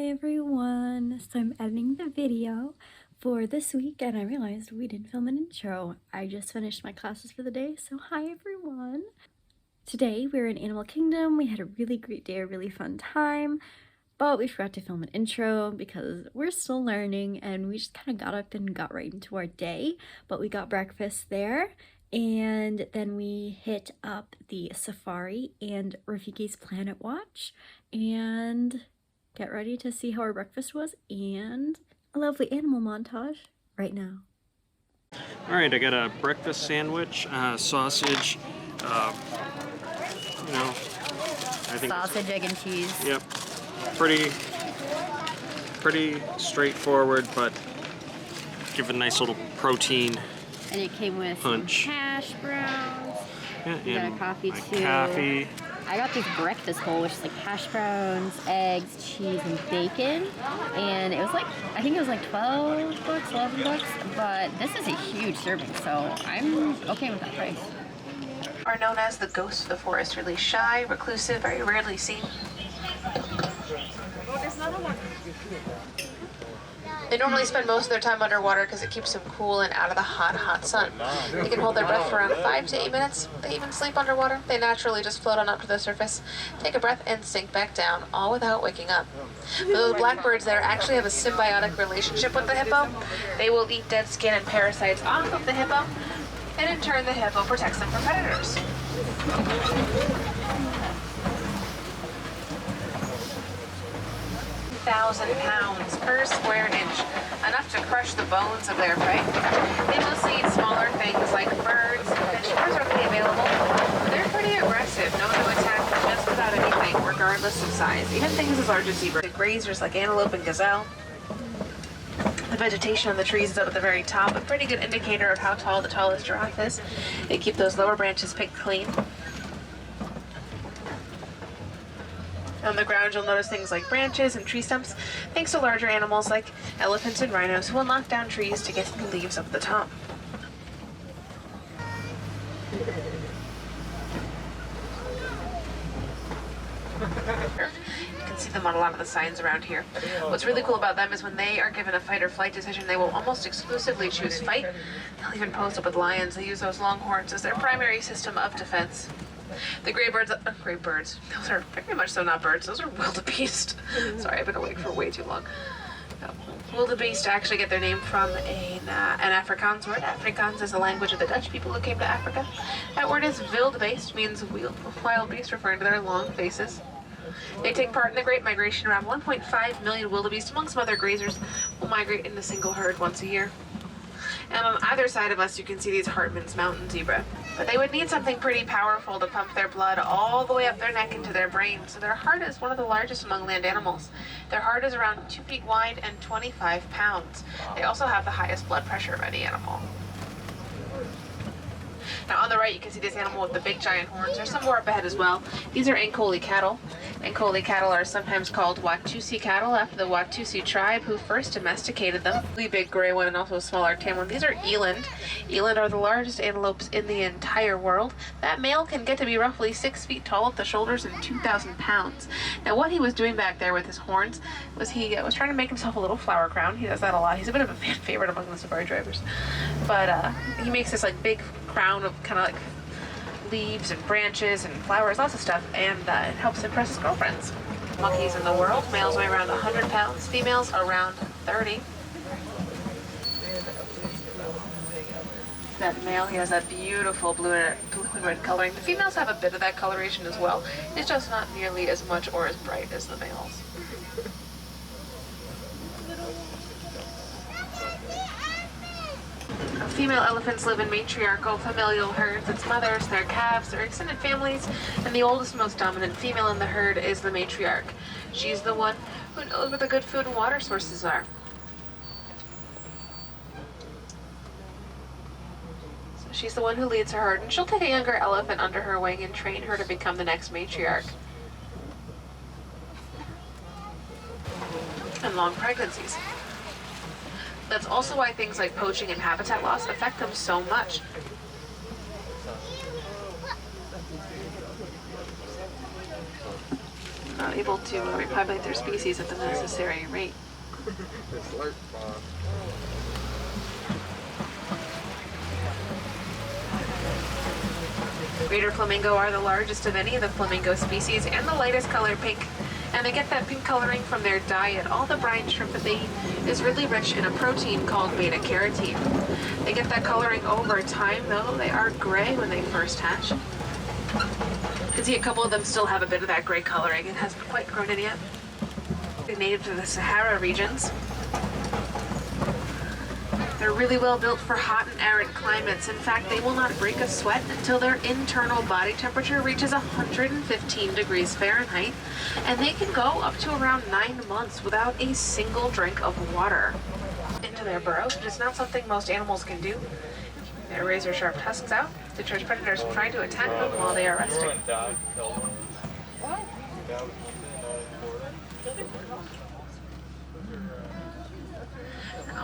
Hi everyone! So I'm editing the video for this week and I realized we didn't film an intro. I just finished my classes for the day, so hi everyone! Today we're in Animal Kingdom. We had a really great day, a really fun time, but we forgot to film an intro because we're still learning and we just kind of got up and got right into our day. But we got breakfast there and then we hit up the safari and Rafiki's Planet Watch and get ready to see how our breakfast was and a lovely animal montage right now. All right, I got a breakfast sandwich, sausage, I think Sausage, egg, and cheese. Yep, pretty straightforward, but give a nice little protein. And it came with punch. Some hash browns. Yeah, We got a coffee too. Coffee. I got this breakfast bowl, which is like hash browns, eggs, cheese, and bacon. And it was like, I think it was like 12 bucks, 11 bucks. But this is a huge serving, so I'm okay with that price. Are known as the ghosts of the forest, really shy, reclusive, very rarely seen. They normally spend most of their time underwater because it keeps them cool and out of the hot sun. They can hold their breath for around 5 to 8 minutes. They even sleep underwater. They naturally just float on up to the surface, take a breath, and sink back down, all without waking up. But those blackbirds there actually have a symbiotic relationship with the hippo. They will eat dead skin and parasites off of the hippo, and in turn the hippo protects them from predators. 1,000 pounds per square inch, enough to crush the bones of their prey. They mostly eat smaller things like birds, fish, are readily available. They're pretty aggressive, known to attack just about anything, regardless of size, even things as large as zebra. The grazers like antelope and gazelle. The vegetation on the trees is up at the very top, a pretty good indicator of how tall the tallest giraffe is. They keep those lower branches picked clean. On the ground, you'll notice things like branches and tree stumps, thanks to larger animals like elephants and rhinos who will knock down trees to get the leaves up at the top. You can see them on a lot of the signs around here. What's really cool about them is when they are given a fight or flight decision, they will almost exclusively choose fight. They'll even pose up with lions. They use those long horns as their primary system of defense. The gray birds, those are very much so not birds, those are wildebeest. Sorry, I've been awake for way too long. No. Wildebeest actually get their name from an Afrikaans word. Afrikaans is the language of the Dutch people who came to Africa. That word is wildbeest, means wild beast, referring to their long faces. They take part in the Great Migration. Around 1.5 million wildebeest, among some other grazers, will migrate in a single herd once a year. And on either side of us, you can see these Hartmann's mountain zebra. But they would need something pretty powerful to pump their blood all the way up their neck into their brain. So their heart is one of the largest among land animals. Their heart is around 2 feet wide and 25 pounds. They also have the highest blood pressure of any animal. Now on the right, you can see this animal with the big giant horns. There's some more up ahead as well. These are Ankole cattle. Ankole cattle are sometimes called Watusi cattle after the Watusi tribe who first domesticated them. Really big gray one and also a smaller tan one. These are eland. Eland are the largest antelopes in the entire world. That male can get to be roughly 6 feet tall at the shoulders and 2,000 pounds. Now what he was doing back there with his horns was he was trying to make himself a little flower crown. He does that a lot. He's a bit of a fan favorite among the safari drivers. But he makes this like big crown of kind of like leaves and branches and flowers, lots of stuff, and it helps impress his girlfriends. Monkeys in the world, males weigh around 100 pounds, females around 30. That male, he has that beautiful blue and red coloring. The females have a bit of that coloration as well. It's just not nearly as much or as bright as the males. Female elephants live in matriarchal familial herds. It's mothers, their calves, their extended families, and the oldest, most dominant female in the herd is the matriarch. She's the one who knows where the good food and water sources are. So she's the one who leads her herd, and she'll take a younger elephant under her wing and train her to become the next matriarch. And long pregnancies. That's also why things like poaching and habitat loss affect them so much. not able to repopulate their species at the necessary rate. Greater flamingo are the largest of any of the flamingo species and the lightest color pink. And they get that pink coloring from their diet. All the brine shrimp that they eat is really rich in a protein called beta carotene. They get that coloring over time, though. They are gray when they first hatch. You can see a couple of them still have a bit of that gray coloring. It hasn't quite grown in yet. They're native to the Sahara regions. They're really well built for hot and arid climates. In fact, they will not break a sweat until their internal body temperature reaches 115 degrees Fahrenheit, and they can go up to around 9 months without a single drink of water. Into their burrows, which is not something most animals can do. Their razor-sharp tusks out to deter predators trying to attack them while they are resting.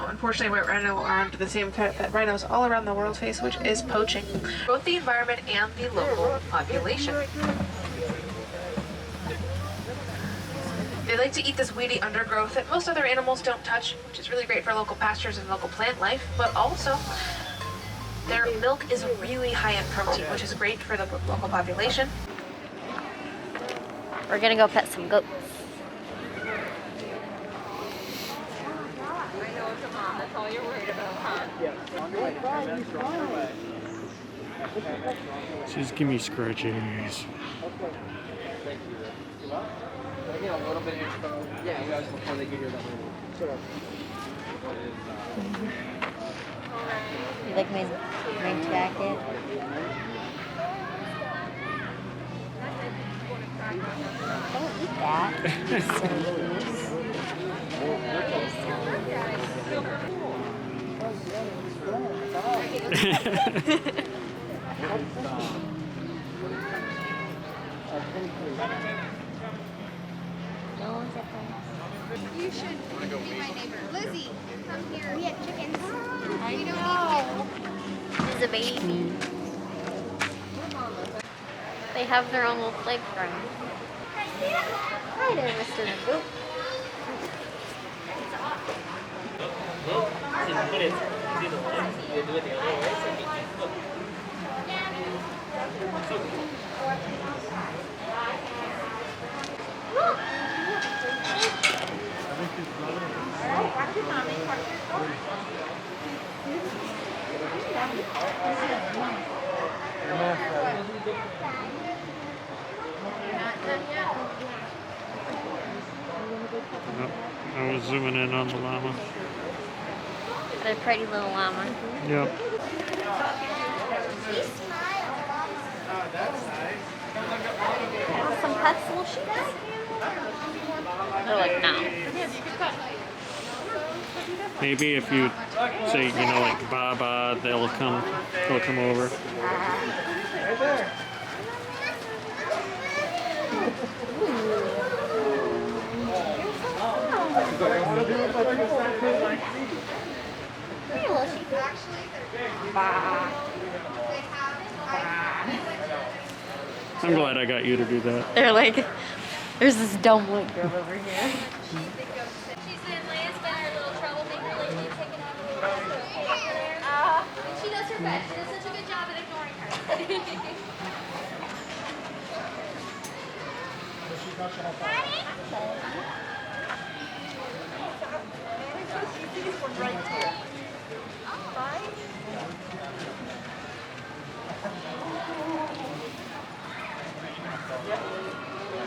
Unfortunately, white rhino are under the same threat that rhinos all around the world face, which is poaching, both the environment and the local population. They like to eat this weedy undergrowth that most other animals don't touch, which is really great for local pastures and local plant life, but also their milk is really high in protein, which is great for the local population. We're gonna go pet some goats. That's all you're worried about, huh? Just give me scratches. A little bit info. Yeah, you guys before they give you that You like my jacket? Don't eat that. You should be my neighbor. Lizzie, come here. We have chickens. We don't need It's a baby. They have their own little playground. Hi there, Mr. Goat. I was zooming in on the llama. What a pretty little llama. Yep. Want some pets, little sheeps? They're like, no. Maybe if you say, you know, like Baba, they'll come over. Hey, little sheep. I'm glad I got you to do that. They're like, there's this dumb white girl over here. She's been a little troublemaker lately, taking out a little she does her best. She does such a good job at ignoring her.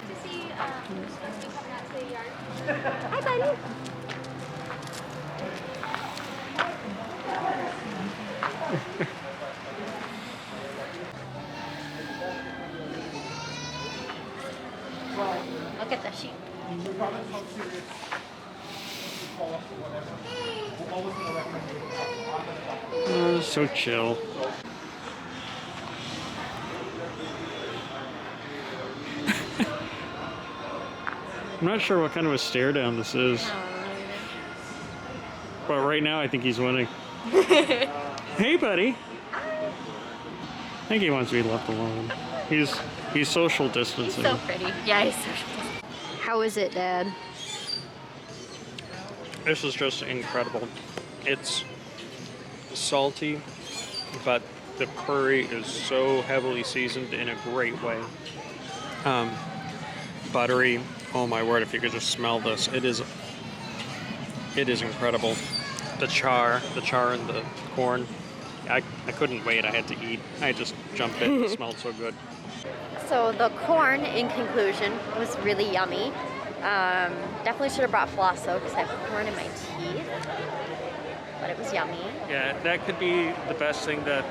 To see coming out to the yard. Hi, buddy. Look at the sheep. Oh, so chill. I'm not sure what kind of a stare down this is. But right now I think he's winning. Hey buddy. I think he wants to be left alone. He's social distancing. He's so pretty. Yeah, he's social distancing. How is it, Dad? This is just incredible. It's salty, but the curry is so heavily seasoned in a great way. Buttery. Oh my word, if you could just smell this. It is incredible. The char and the corn. I couldn't wait. I had to eat. I just jumped in. It smelled so good. So the corn, in conclusion, was really yummy. Definitely should have brought floss though, because I have corn in my teeth. But it was yummy. Yeah, that could be the best thing that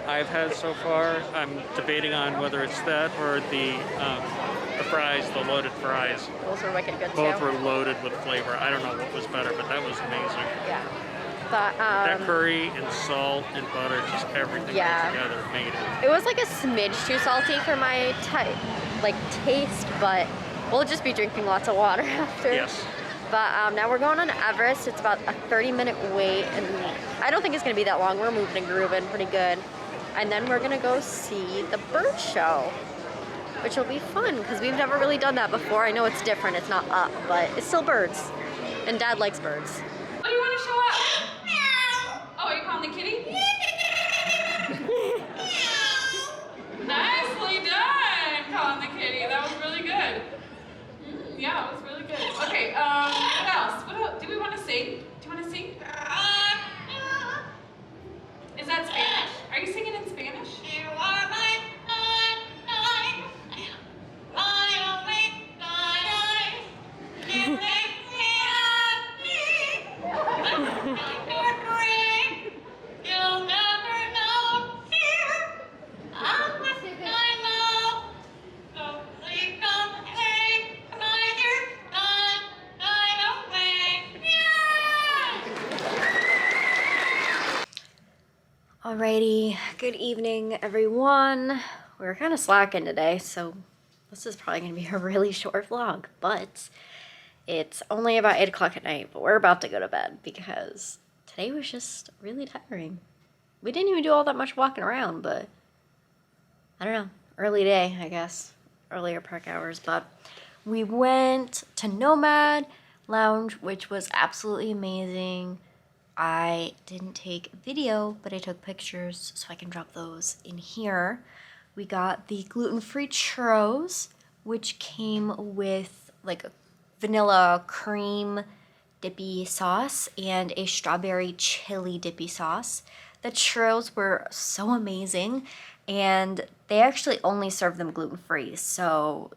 I've had so far. I'm debating on whether it's that or the fries, the loaded fries. Those were wicked good Both too. were loaded with flavor. I don't know what was better, but that was amazing. Yeah. But That curry and salt and butter, just everything Yeah. together made it. it was like a smidge too salty for my taste, but we'll just be drinking lots of water after. Yes. But now we're going on Everest. It's about a 30-minute wait, and I don't think it's gonna be that long. We're moving and grooving pretty good. And then we're gonna go see the bird show, which will be fun because we've never really done that before. I know it's different, it's not up, but it's still birds. And Dad likes birds. Oh, you want to show up? Oh, are you calling the kitty? Nicely done, calling the kitty. That was really good. Yeah, it was really good. Okay, what else? What else? Do we want to sing? Do you want to sing? Is that Spanish? Are you singing in Spanish? You are my sunshine, my only sunshine. You make me happy. You're great. You'll never know fear. I'm with my love. So please come take my dear sunshine away. Yeah. Alrighty, good evening everyone. We're kind of slacking today, so this is probably going to be a really short vlog, but it's only about 8 o'clock at night, but we're about to go to bed because today was just really tiring. We didn't even do all that much walking around, but I don't know, early day, I guess, earlier park hours, but we went to Nomad Lounge, which was absolutely amazing. I didn't take video, but I took pictures, so I can drop those in here. We got the gluten-free churros, which came with like a vanilla cream dippy sauce and a strawberry chili dippy sauce. The churros were so amazing, and they actually only serve them gluten-free, so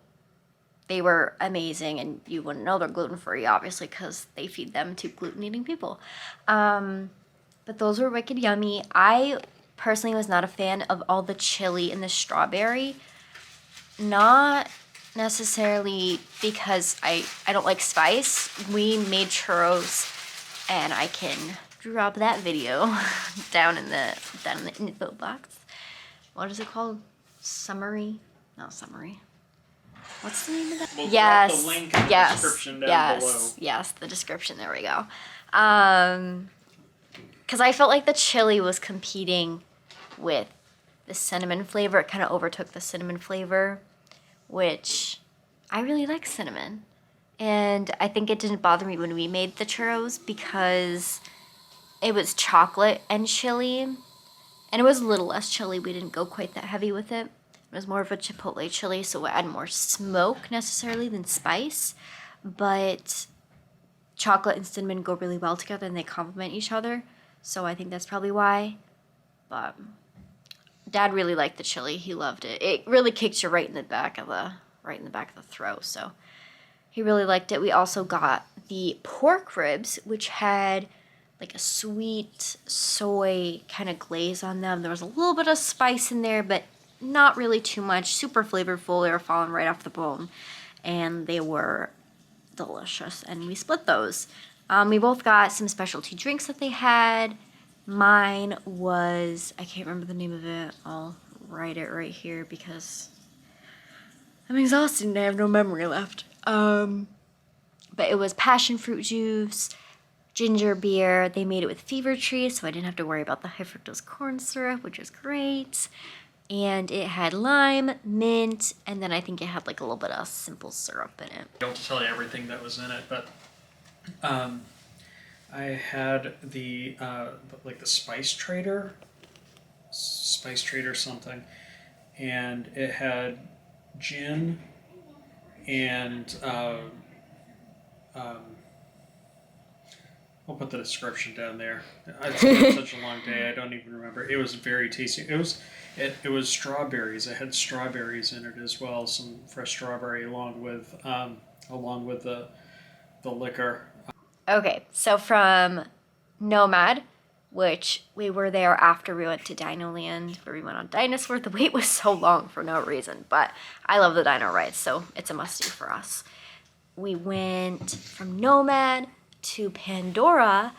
they were amazing, and you wouldn't know they're gluten-free, obviously, because they feed them to gluten-eating people. But those were wicked yummy. I personally was not a fan of all the chili and the strawberry. Not necessarily because I don't like spice. We made churros, and I can drop that video down in the info box. What is it called? Summary? Not summary. What's the name of that? We'll Yes, drop the link in the yes, description down yes, below. yes, the description, there we go. Because I felt like the chili was competing with the cinnamon flavor. It kind of overtook the cinnamon flavor, which I really like cinnamon. And I think it didn't bother me when we made the churros because it was chocolate and chili. And it was a little less chili. We didn't go quite that heavy with it. It was more of a chipotle chili, so it had more smoke necessarily than spice. But chocolate and cinnamon go really well together and they complement each other. So I think that's probably why. But Dad really liked the chili. He loved it. It really kicks you right in the back of the throat. So he really liked it. We also got the pork ribs, which had like a sweet soy kind of glaze on them. There was a little bit of spice in there, but not really too much. Super flavorful. They were falling right off the bone, and they were delicious. And we split those. We both got some specialty drinks that they had. Mine was, I can't remember the name of it. I'll write it right here because I'm exhausted and I have no memory left. But it was passion fruit juice, ginger beer. They made it with fever tree, so I didn't have to worry about the high fructose corn syrup, which is great. and it had lime, mint, and then I think it had like a little bit of simple syrup in it. I don't tell you everything that was in it, but I had the like the Spice Trader something, and it had gin and I'll put the description down there. It's been such a long day, I don't even remember. It was very tasty. It was strawberries. It had strawberries in it as well, some fresh strawberry along with the liquor. Okay, so from Nomad, which we were there after we went to Dino Land, where we went on Dinosaur. The wait was so long for no reason, but I love the dino rides, so it's a must-do for us. We went from Nomad to Pandora,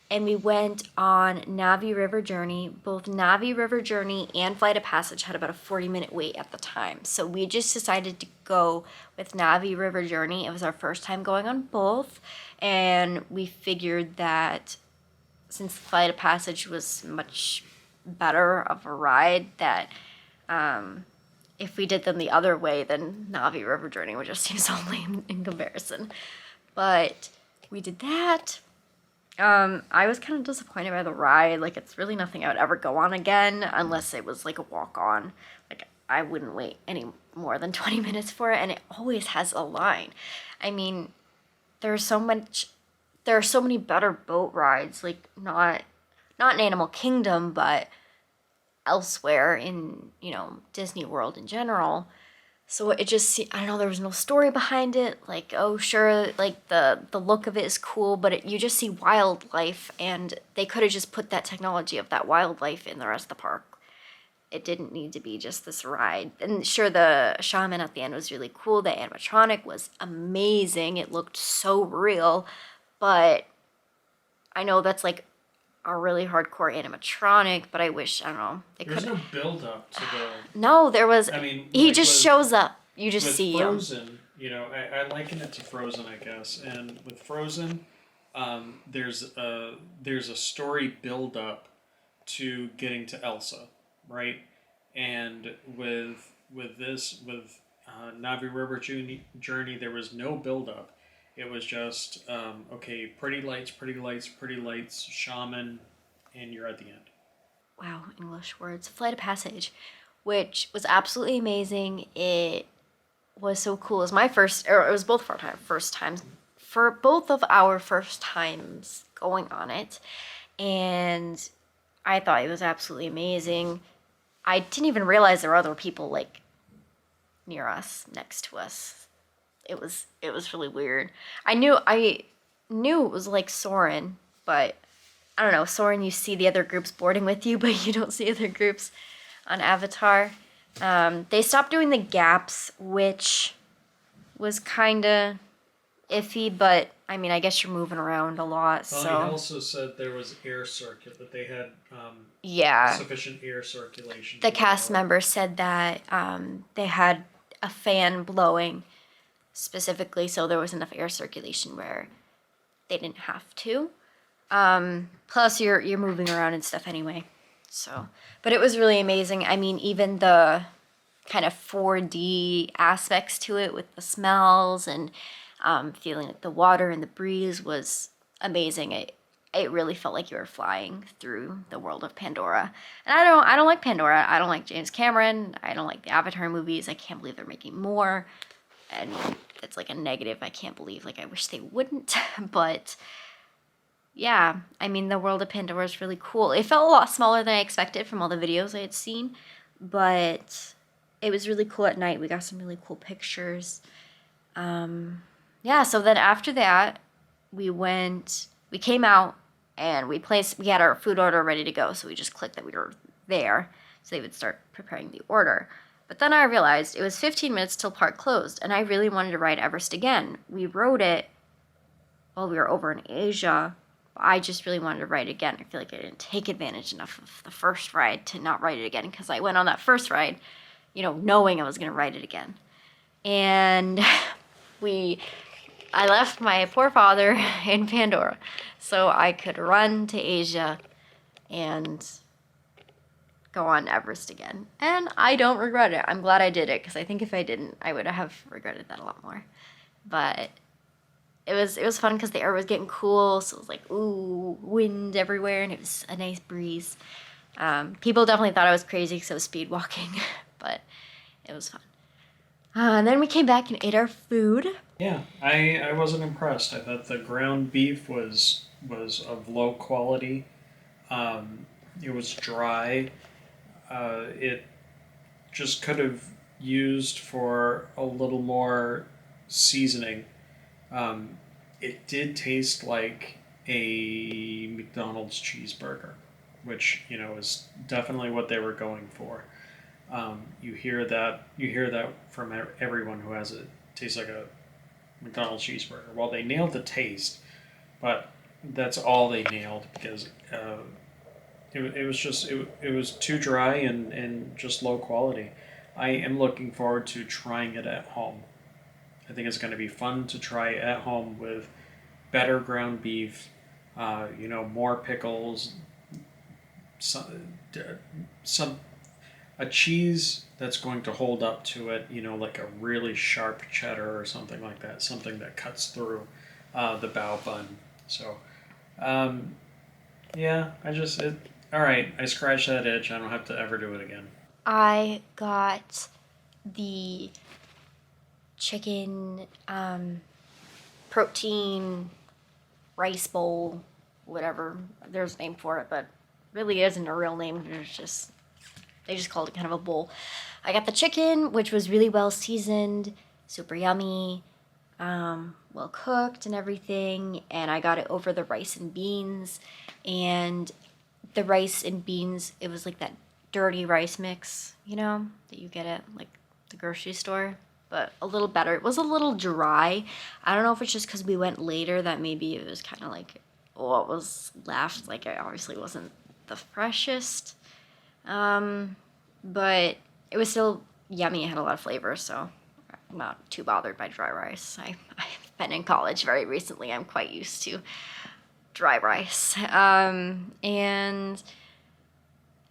and we went on Navi River Journey. Both Navi River Journey and Flight of Passage had about a 40-minute wait at the time. So we just decided to go with Navi River Journey. It was our first time going on both, and we figured that since Flight of Passage was much better of a ride, that if we did them the other way, then Navi River Journey would just seem so lame in comparison. But we did that. I was kind of disappointed by the ride. Like, it's really nothing I would ever go on again unless it was like a walk-on. Like, I wouldn't wait any more than 20 minutes for it, and it always has a line. I mean, there are so many better boat rides, like not in Animal Kingdom, but elsewhere in, Disney World in general. So it just, I don't know, there was no story behind it. Like, oh, sure, like the look of it is cool, but you just see wildlife, and they could have just put that technology of that wildlife in the rest of the park. It didn't need to be just this ride. And sure, the shaman at the end was really cool. The animatronic was amazing. It looked so real, but I know that's like a really hardcore animatronic, but I wish, I don't know, they could. There's no build up to the. No, there was. I mean, he like just shows up. You just with see him. Frozen, I liken it to Frozen, I guess. And with Frozen, there's a story build up to getting to Elsa, right? And with Navi River Journey, there was no build up. It was just okay, pretty lights, shaman, and you're at the end. Wow, English words. Flight of Passage, which was absolutely amazing. It was so cool. It was my first, or it was both of our first times, for both of our first times going on it, and I thought it was absolutely amazing. I didn't even realize there were other people like near us, next to us. It was really weird. I knew it was like Soarin', but I don't know. Soarin', you see the other groups boarding with you, but you don't see other groups on Avatar. They stopped doing the gaps, which was kind of iffy, but I mean, I guess you're moving around a lot. Well, so he also said there was air circuit, that they had sufficient air circulation. The cast members said that they had a fan blowing specifically, so there was enough air circulation where they didn't have to. Plus, you're moving around and stuff anyway. So, but it was really amazing. I mean, even the kind of 4D aspects to it with the smells and feeling like the water and the breeze was amazing. It really felt like you were flying through the world of Pandora. And I don't like Pandora. I don't like James Cameron. I don't like the Avatar movies. I can't believe they're making more. And it's like a negative. I can't believe. Like, I wish they wouldn't. But yeah, I mean, the world of Pandora is really cool. It felt a lot smaller than I expected from all the videos I had seen, but it was really cool at night. We got some really cool pictures. Yeah, so then after that, we came out, and we had our food order ready to go, so we just clicked that we were there, so they would start preparing the order. But then I realized it was 15 minutes till park closed, and I really wanted to ride Everest again. We rode it while we were over in Asia. I just really wanted to ride it again. I feel like I didn't take advantage enough of the first ride to not ride it again, because I went on that first ride, knowing I was going to ride it again. And I left my poor father in Pandora so I could run to Asia and go on Everest again. And I don't regret it. I'm glad I did it, because I think if I didn't, I would have regretted that a lot more. But it was fun because the air was getting cool, so it was like, ooh, wind everywhere, and it was a nice breeze. People definitely thought I was crazy because I was speed walking, but it was fun. And then we came back and ate our food. Yeah, I wasn't impressed. I thought the ground beef was of low quality. It was dry. It just could have used for a little more seasoning. It did taste like a McDonald's cheeseburger, which is definitely what they were going for. You hear that from everyone who has it. Tastes like a McDonald's cheeseburger. Well, they nailed the taste, but that's all they nailed, because it was too dry and just low quality. I am looking forward to trying it at home. I think it's going to be fun to try at home with better ground beef, more pickles, some a cheese that's going to hold up to it, like a really sharp cheddar or something like that, something that cuts through the bao bun. So, yeah, all right, I scratched that itch. I don't have to ever do it again. I got the chicken protein rice bowl, whatever. There's a name for it, but really isn't a real name. They just called it kind of a bowl. I got the chicken, which was really well seasoned, super yummy, well cooked and everything. And I got it over the rice and beans. And the rice and beans, it was like that dirty rice mix, that you get at like the grocery store, but a little better. It was a little dry. I don't know if it's just because we went later that maybe it was kind of like what was left. Like, it obviously wasn't the freshest. But it was still yummy. It had a lot of flavor, so I'm not too bothered by dry rice. I've been in college very recently. I'm quite used to dry rice. And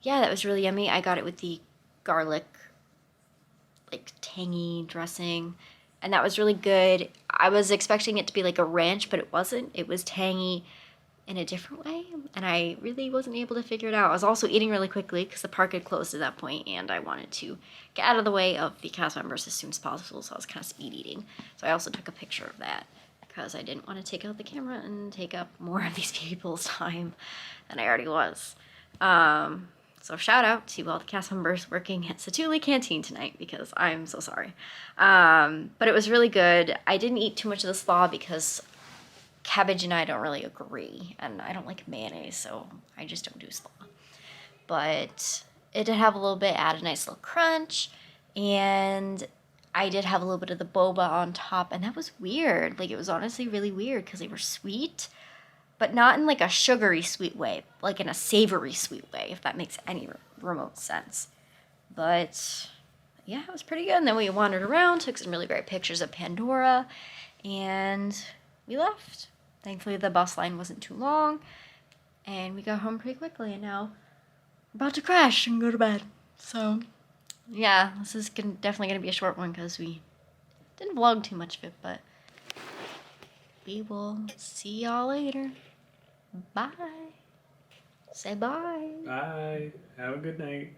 yeah, that was really yummy. I got it with the garlic, like, tangy dressing, and that was really good. I was expecting it to be like a ranch, but it wasn't. It was tangy in a different way, and I really wasn't able to figure it out. I was also eating really quickly because the park had closed at that point, and I wanted to get out of the way of the cast members as soon as possible, so I was kind of speed eating. So I also took a picture of that because I didn't want to take out the camera and take up more of these people's time than I already was. So shout out to all the cast members working at Satuli Canteen tonight, because I'm so sorry. But it was really good. I didn't eat too much of the slaw because cabbage and I don't really agree, and I don't like mayonnaise, so I just don't do slaw. But it did have a little bit, add a nice little crunch, and I did have a little bit of the boba on top, and that was weird. Like, it was honestly really weird because they were sweet, but not in like a sugary sweet way, like in a savory sweet way, if that makes any remote sense. But yeah, it was pretty good. And then we wandered around, took some really great pictures of Pandora, and we left. Thankfully, the bus line wasn't too long, and we got home pretty quickly, and now we're about to crash and go to bed. So yeah, this is definitely going to be a short one because we didn't vlog too much of it, but we will see y'all later. Bye. Say bye. Bye. Have a good night.